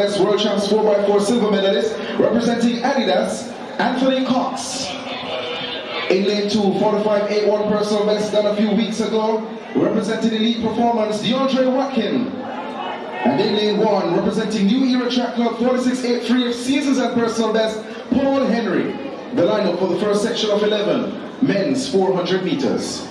World Champs 4x4 silver medalist, representing Adidas, Anthony Cox. In lane 2, 45.81 personal best done a few weeks ago, representing Elite Performance, Deandre Watkins. And in lane 1, representing New Era Track Club, 46.83 of seasons and personal best, Paul Henry. The lineup for the first section of 11, men's 400 meters.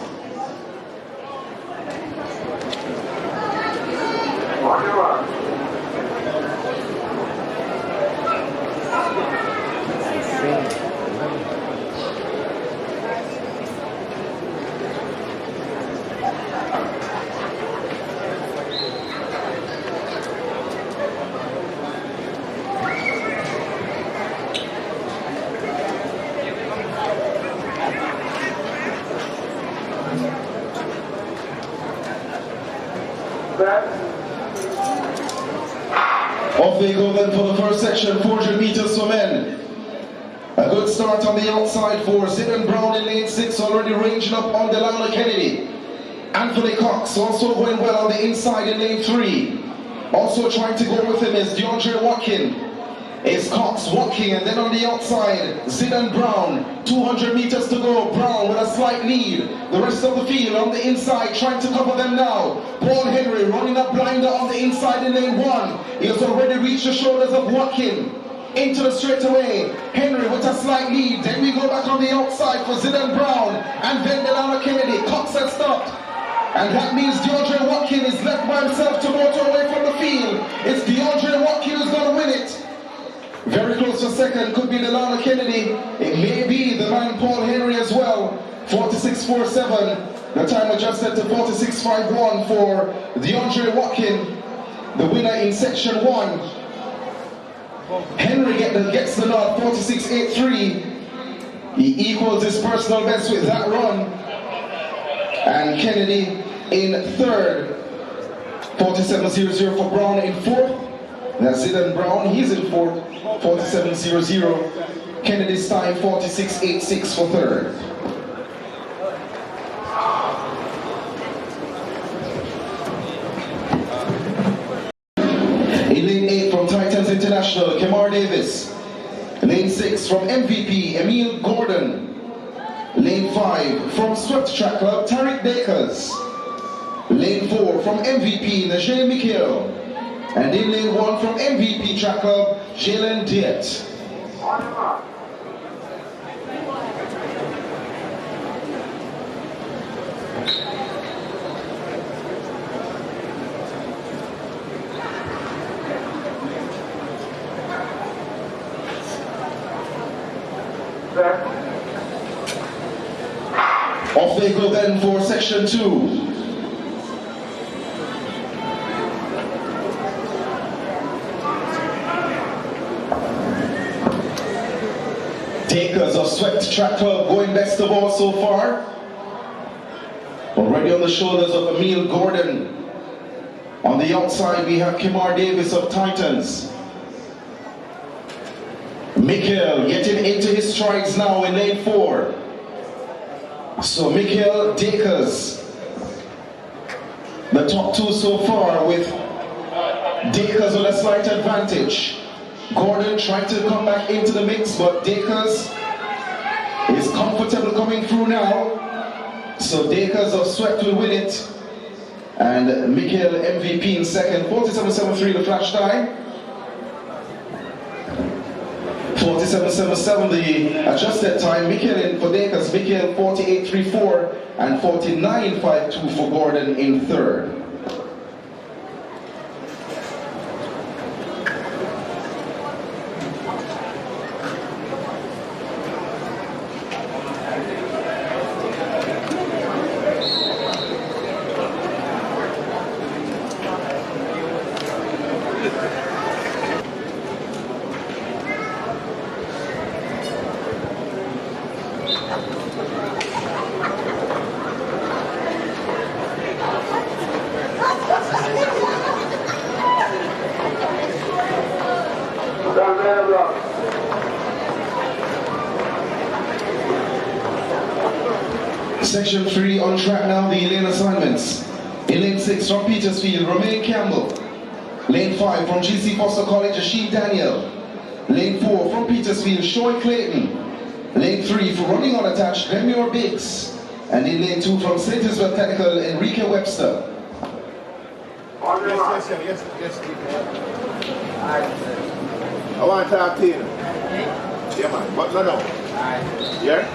Off they go then for the first section, 400 meters for men. A good start on the outside for Zidane Brown in lane 6, already ranging up on Delano Kennedy. Anthony Cox also going well on the inside in lane 3. Also trying to go with him is Deandre Watkins. Is Cox walking, and then on the outside, Zidane Brown. 200 meters to go. Brown with a slight lead. The rest of the field on the inside trying to cover them now. Paul Henry running up blinder on the inside in lane 1. He has already reached the shoulders of Watkins. Into the straightaway. Henry with a slight lead. Then we go back on the outside for Zidane Brown. And then Delano Kennedy. Cox has stopped. And that means Deandre Watkins is left by himself to motor away from the field. It's Deandre Watkins who's going to win it. Very close for second, could be Delano Kennedy. It may be the man Paul Henry as well. 46.47. The time adjusted to 46.51 for Deandre Watkins, the winner in section 1. Henry gets the nod, 46.83. He equals his personal best with that run. And Kennedy in third. 47.00 for Brown in fourth. That's Zidane Brown, he's in fourth. 47.00. Kennedy's time 46.86 for third. In lane 8 from Titans International, Kemar Davis. Lane 6 from MVP, Emil Gordon. Lane 5 from Swept Track Club, Tariq Dakers. Lane 4 from MVP, Najee Mikhail. And in lane 1 from MVP Track Club, Jalen Diet. Off they go then for section 2. Takers of Swept Track Club going best of all so far. Already on the shoulders of Emil Gordon. On the outside we have Kemar Davis of Titans. Mikhail getting into his strides now in lane 4. So Mikhail, Dakers, the top two so far, with Dakers with a slight advantage. Gordon trying to come back into the mix, but Dakers is comfortable coming through now. So Dakers of Swept will win it. And Mikhail MVP in second, 47.73 the flash time. 47.77 the adjusted time. Mikhail in for Dakers, Mikhail 48.34 and 49.52 for Gordon in third. Section 3 on track now, the lane assignments. In lane 6 from Petersfield, Romain Campbell. Lane 5 from GC Foster College, Asheen Daniel. Lane 4 from Petersfield, Shoy Clayton. Lane 3 for running unattached, Demure Biggs. And in lane 2 from St. Elizabeth Technical, Enrique Webster. Yes. I want to talk to you. Yeah, man. But no. Yeah?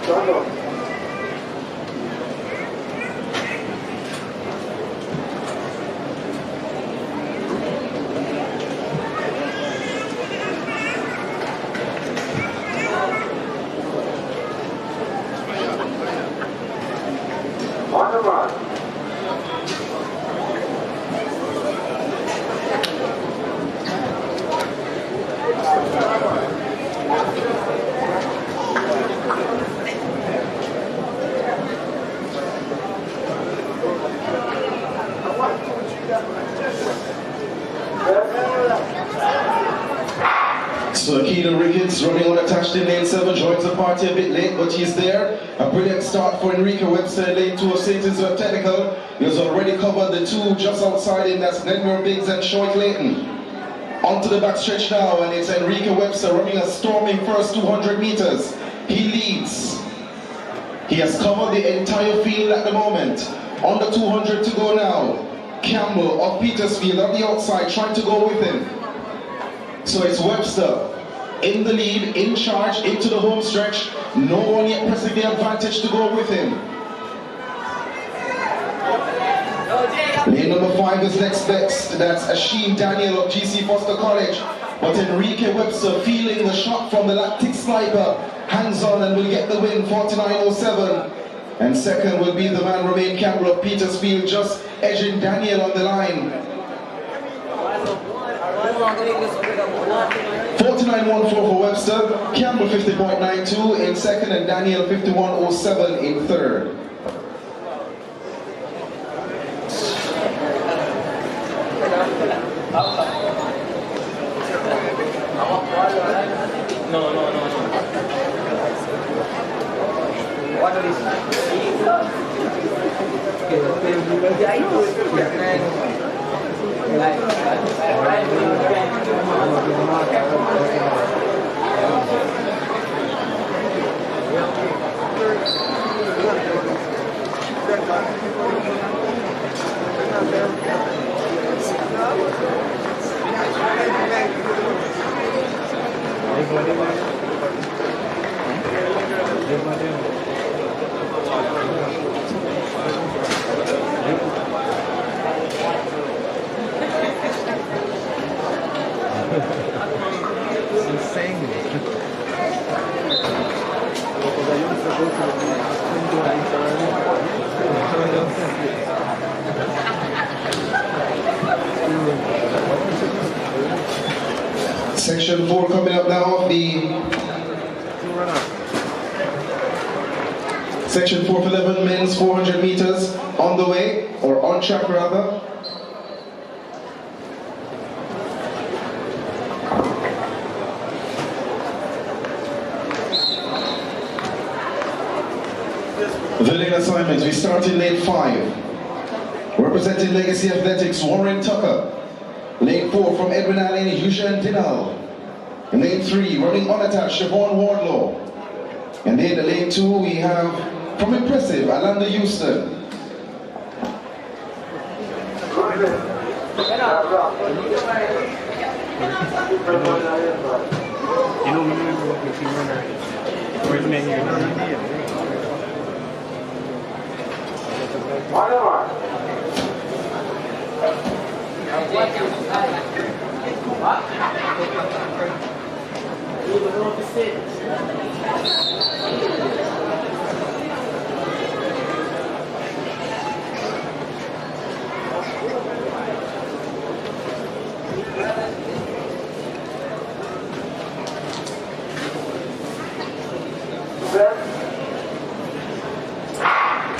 No. So Keelan Ricketts running unattached in lane 7, joins the party a bit late, but he's there. A brilliant start for Enrique Webster in lane 2 of St. Elizabeth Technical. He has already covered the 2 just outside him, that's Demure Biggs and Shoy Clayton. Onto the backstretch now, and it's Enrique Webster running a storming first 200 meters. He leads. He has covered the entire field at the moment. Under 200 to go now. Campbell of Petersfield on the outside trying to go with him. So it's Webster in the lead, in charge, into the home stretch. No one yet pressing the advantage to go with him. Lane number 5 is next best. That's Asheen Daniel of GC Foster College. But Enrique Webster feeling the shot from the lactic sniper. Hands on and will get the win, 49.07. And second will be the man Romain Campbell of Petersfield, just edging Daniel on the line. 49.14 for Webster, Campbell 50.92 in second, and Daniel 51.07 in third. No. What is Section 4 coming up now of the Section 4 for 11 men's 400 meters on the way, or on track rather. The lane assignments, we start in lane 5. Representing Legacy Athletics, Warren Tucker. Lane 4 from Edwin Allen, Eugene Dinal. In lane 3, running unattached, Siobhan Wardlaw. And then in lane 2, we have from Impressive, Alanda Houston.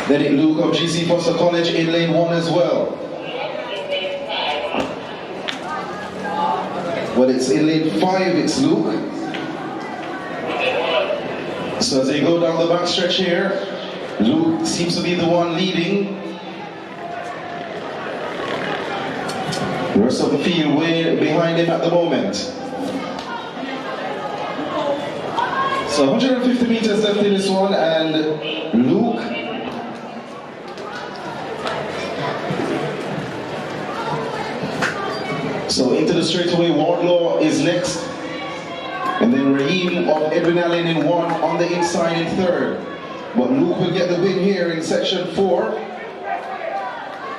Then it Luke of GC Foster College in lane 1 as well. Well, it's in lane 5, it's Luke. So as they go down the back stretch here, Luke seems to be the one leading. The rest of the field way behind him at the moment. So 150 meters left in this one, and Luke so into the straightaway. Wardlaw is next, and then Raheem of Edwin Allen in one, on the inside in third. But Luke will get the win here in section 4.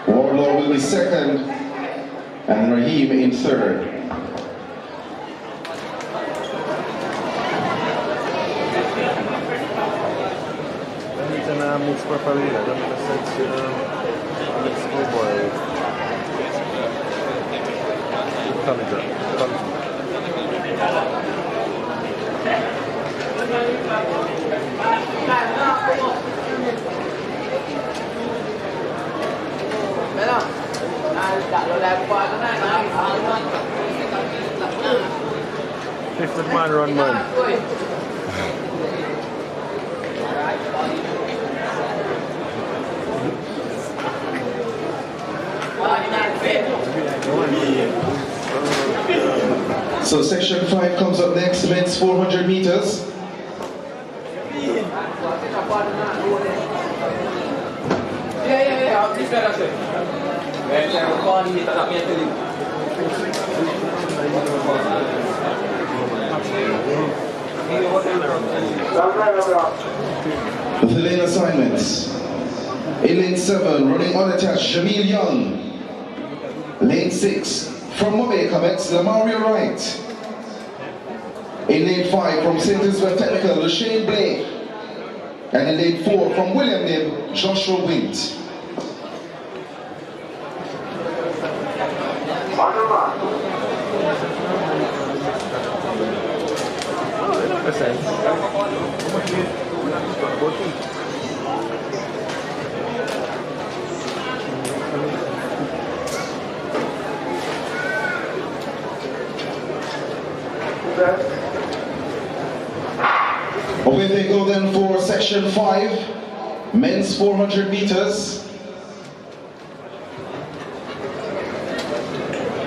Wardlaw will be second, and Raheem in third. Mix properly, I don't understand mix boy. Fifth man run man. So section 5 comes up next, men's 400 meters. The lane assignments. In lane 7, running unattached, Jamil Young. Lane 6, from Mobe comments, Lamario Wright. In lane 5, from St. Elizabeth Technical, Lashane Blake. And in lane 4, from William Nib, Joshua Wint. Away they go then for section 5, men's 400 meters.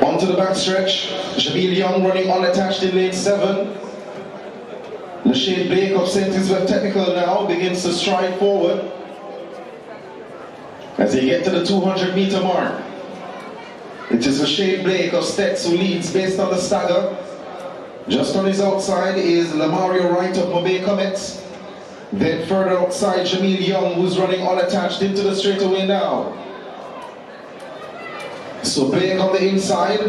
Onto the backstretch, Jamil Young running unattached in lane 7. Lashane Blake of St. Elizabeth Technical now begins to stride forward as they get to the 200 meter mark. It is Lashane Blake of Stets who leads based on the stagger. Just on his outside is Lamario Wright of Mobe Comets. Then further outside, Jamil Young, who's running unattached into the straightaway now. So Blake on the inside,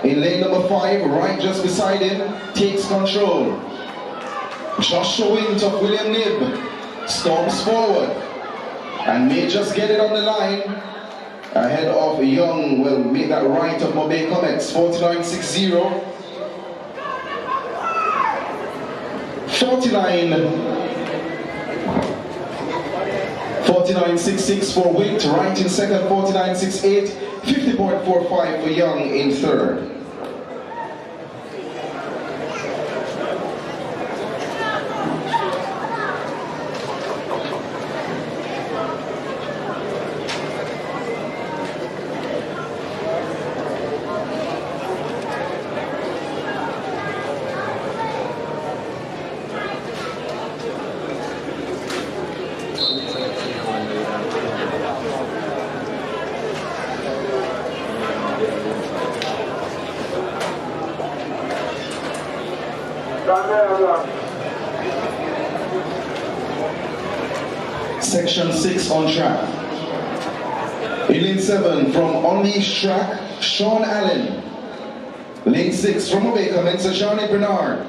in lane number 5, Wright just beside him, takes control. Joshua Wint of William Nib storms forward and may just get it on the line. Ahead of Young will make that Wright of Mobe Comets, 49.60. 49.66 for Wint, Wright in second, 49.68, 50.45 for Young in third. Section 6 on track. In lane 7 from Unleashed Track, Sean Allen. Lane 6 from Mobe commences Johnny Bernard.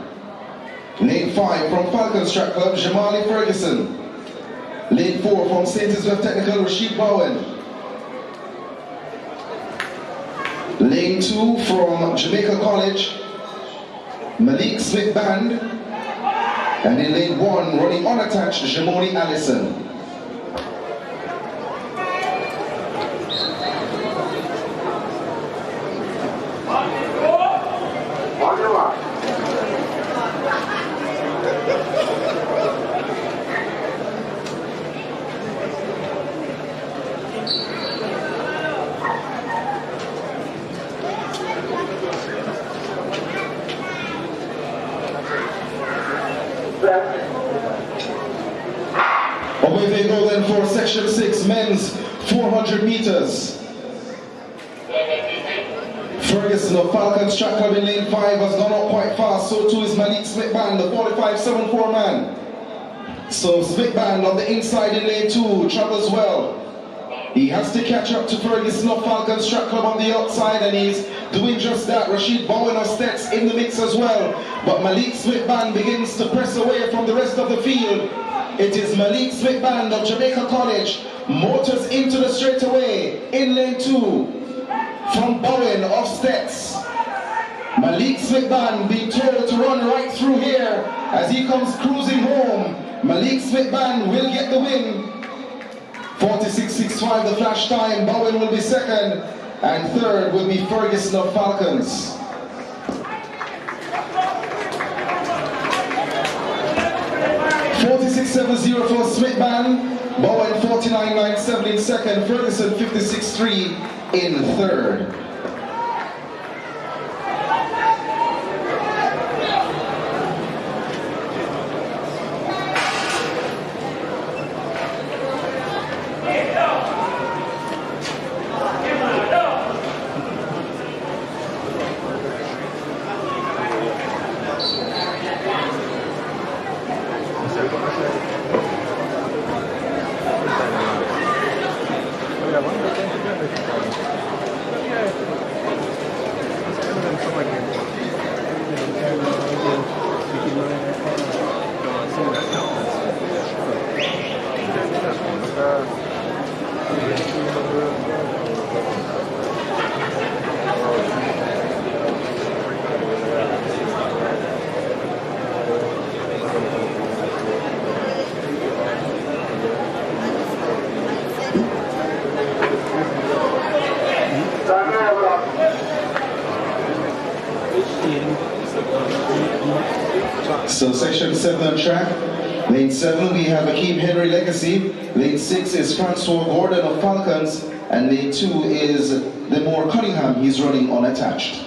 Lane 5 from Falcons Track Club, Jamali Ferguson. Lane 4 from St. Elizabeth Technical, Rashid Bowen. Lane 2 from Jamaica College, Malique Smith Band. And in lane 1, running unattached, Jamoni Allison. section 6, men's 400 meters. Ferguson of Falcons Track Club in lane 5 has gone up quite fast, so too is Malique Smithband, the 45.74 man. So Smithband on the inside in lane 2 travels well. He has to catch up to Ferguson of Falcons Track Club on the outside, and he's doing just that. Rashid Bowen of Stets in the mix as well. But Malique Smithband begins to press away from the rest of the field. It is Malique Smithband of Jamaica College. Motors into the straightaway in lane 2 from Bowen of Stets. Malique Smithband being told to run right through here as he comes cruising home. Malique Smithband will get the win. 46.65 the flash time. Bowen will be second, and third will be Ferguson of Falcons. .46.70 for Smithband, Bowen 49.97 in second, Ferguson 56.3 in third. So section 7 on track. Lane 7 we have Akeem Henry Legacy. Lane 6 is Francois Gordon of Falcons. And lane 2 is Demore Cunningham. He's running unattached.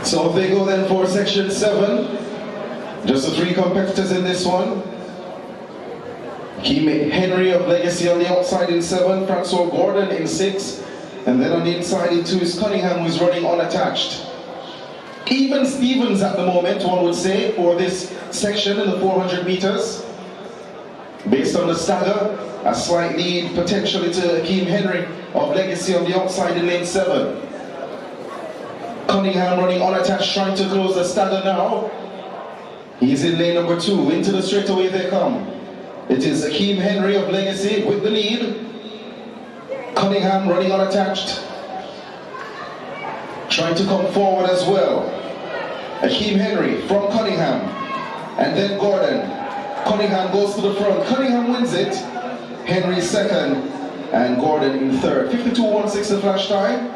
So if they go then for section 7, just the 3 competitors in this one. Akeem Henry of Legacy on the outside in 7, Francois Gordon in 6, and then on the inside in 2 is Cunningham, who is running unattached. Even Stevens at the moment, one would say, for this section in the 400 meters. Based on the stagger, a slight lead potentially to Akeem Henry of Legacy on the outside in lane 7. Cunningham running unattached, trying to close the stagger now. He's in lane number 2. Into the straightaway they come. It is Akeem Henry of Legacy with the lead. Cunningham running unattached, trying to come forward as well. Akeem Henry from Cunningham, and then Gordon. Cunningham goes to the front. Cunningham wins it. Henry second, and Gordon in third. 52.16 the flash time.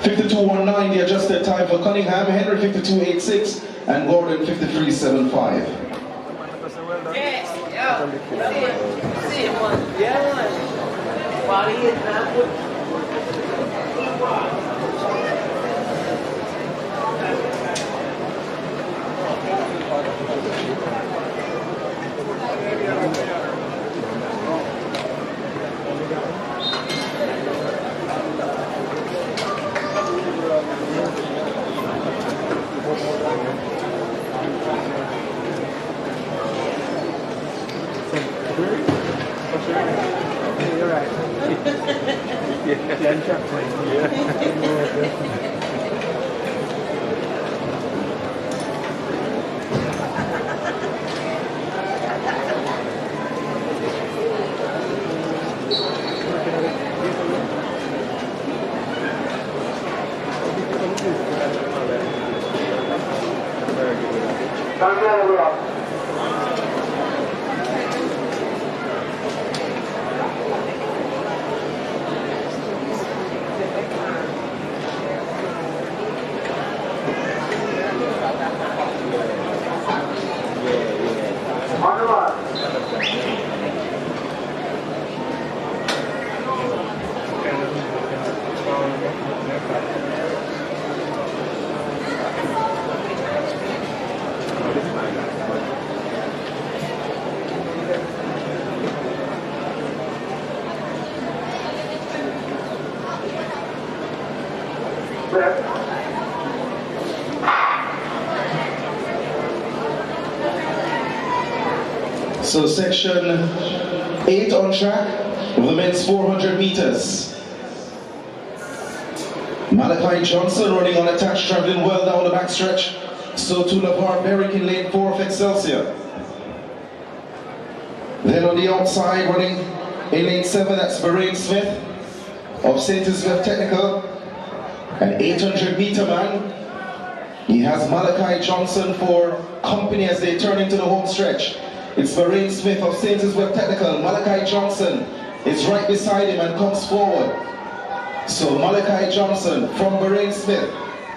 52.19 the adjusted time for Cunningham. Henry 52.86, and Gordon 53.75. Yes, yeah. See one. Yeah. Body is not good. You're right. So section 8 on track of the men's 400 meters. Malique Johnson running on attached, traveling well down the backstretch. So to LeVar Merrick in lane 4 of Excelsior. Then on the outside, running in lane 7, that's Bahrain Smith of St. Elizabeth Technical. An 800 meter man. He has Malique Johnson for company as they turn into the home stretch. It's Bahrain Smith of St. Elizabeth Technical. Malique Johnson is right beside him and comes forward. So Malique Johnson from Bahrain Smith.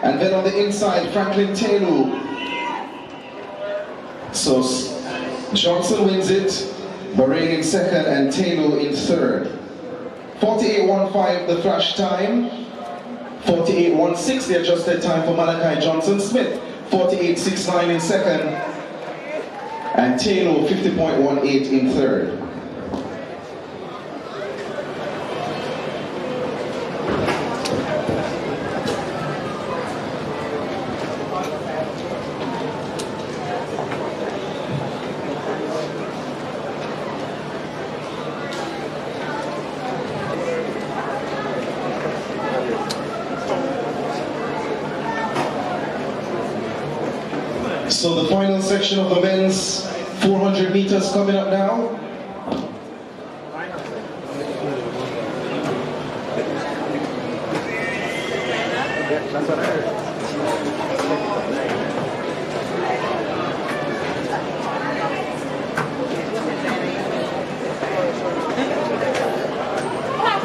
And then on the inside, Franklin Taylor. So Johnson wins it, Bahrain in second and Taylor in third. 48.15 the flash time. 48.16 the adjusted time for Malique Johnson. Smith 48.69 in second. And Taylor 50.18 in third. So the final section of the men's 400 meters coming up now. That's what I heard.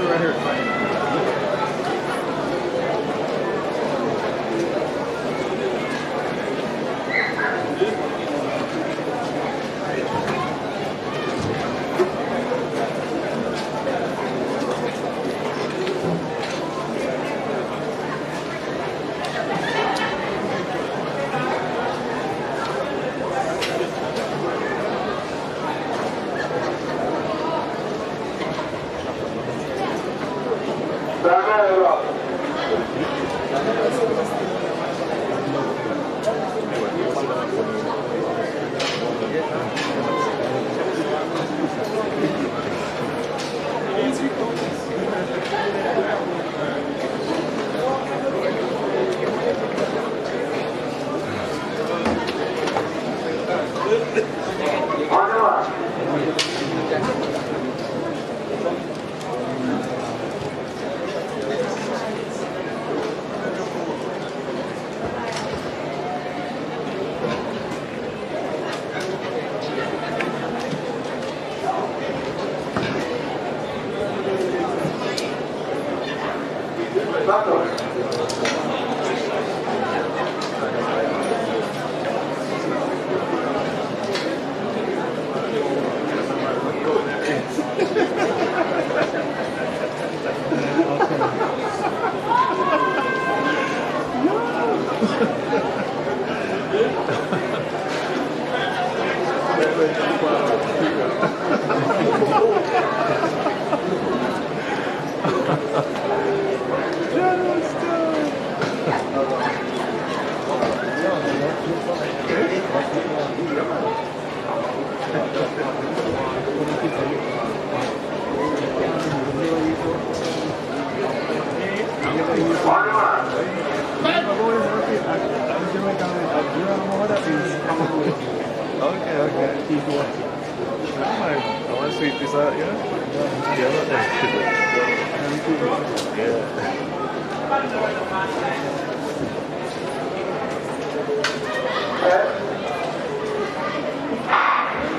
Right here.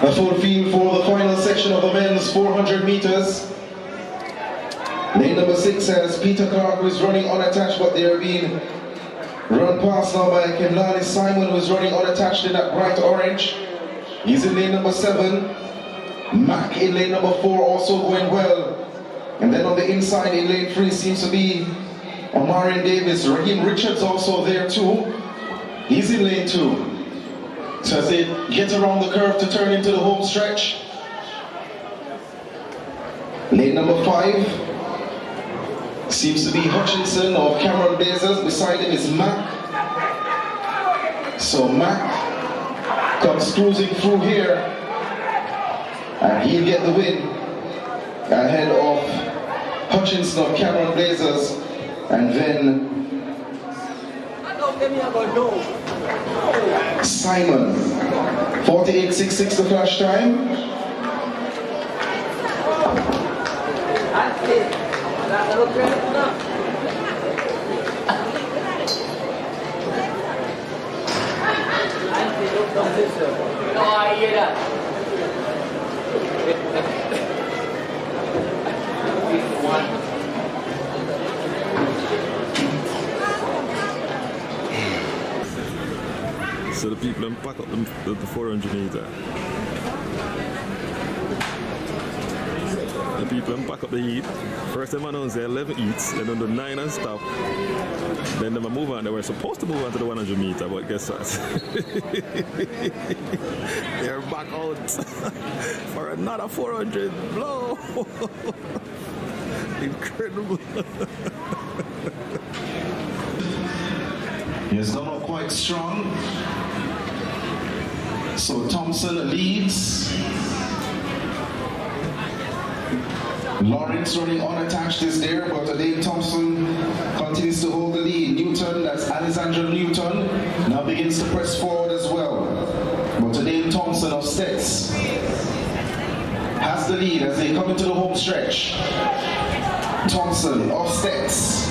A full field for the final section of the men's 400 meters. Lane number 6 has Peter Clark, who is running unattached, but they are being run past now by Kemlani Simon, who is running unattached in that bright orange. He's in lane number 7. Mac in lane number 4 also going well. And then on the inside in lane 3 seems to be Omarion Davis. Raheem Richards also there too. He's in lane 2. So as they get around the curve to turn into the home stretch. Lane number 5 seems to be Hutchinson of Cameron Blazers. Beside him is Mac. So Mac comes cruising through here. And he'll get the win ahead of Hutchinson of Cameron Blazers, and then Simon. 48.66 the flash time. So the people then pack up the 400 meter. The people then pack up the heat. First them announce the 11 heats, then on the 9 and stop. Then they move on. They were supposed to move on to the 100 meter, but guess what? They're back out for another 400 blow. Incredible. He has done up quite strong. So Thompson leads. Lawrence running unattached is there, but Dave Thompson continues to hold the lead. Newton, that's Alexander Newton, now begins to press forward as well. But Dave Thompson of Stets has the lead as they come into the home stretch. Thompson of Stets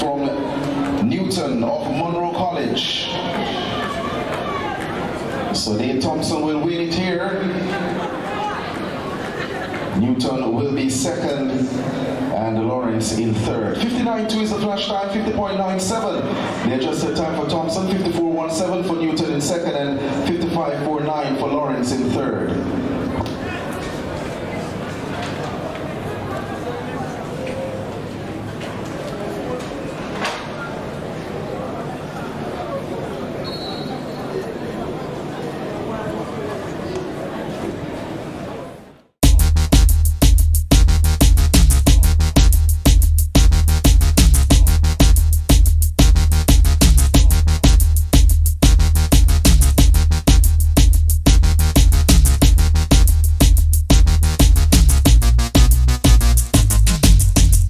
from Newton of Monroe College. So Dave Thompson will win it here. Newton will be second and Lawrence in third. 59.2 is the flash time, 50.97. The adjusted time for Thompson, 54.17 for Newton in second and 55.49 for Lawrence in third.